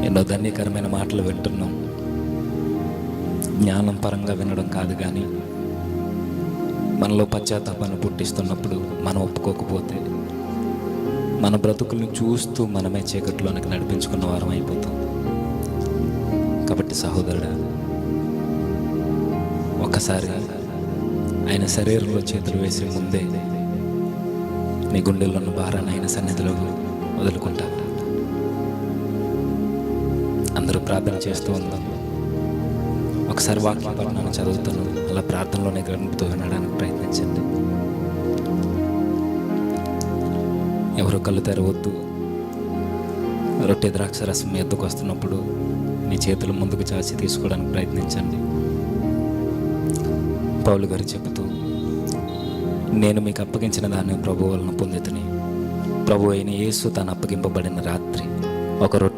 ఎన్నో ధన్యకరమైన మాటలు వింటున్నాం. జ్ఞానం పరంగా వినడం కాదు, కానీ మనలో పశ్చాత్తాపాన్ని పుట్టిస్తున్నప్పుడు మనం ఒప్పుకోకపోతే మన బ్రతుకుల్ని చూస్తూ మనమే చీకట్లోనికి నడిపించుకున్న వారం అయిపోతాం. కాబట్టి సహోదరుడా, ఒక్కసారి ఆయన శరీరంలో చేతులు వేసే ముందే నీ గుండెల్లో ఉన్న భారాన్ని ఆయన సన్నిధిలో వదులుకుంటా. అందరూ ప్రార్థన చేస్తూ ఉందాం. ఒకసారి వాక్య పఠనాన్ని చదువుతాను, అలా ప్రార్థనలోనే గడుపుతూ వినడానికి ప్రయత్నించండి. ఎవరో కళ్ళు తెరవద్దు. రొట్టె ద్రాక్ష రసం ఎద్దుకు వస్తున్నప్పుడు మీ చేతులు ముందుకు చాచి తీసుకోవడానికి ప్రయత్నించండి. పౌలు గారు చెబుతూ, నేను మీకు అప్పగించిన దాన్ని ప్రభు వలన పొందితిని. ప్రభు అయిన యేసు తాను అప్పగింపబడిన రాత్రి ఒక రొట్టె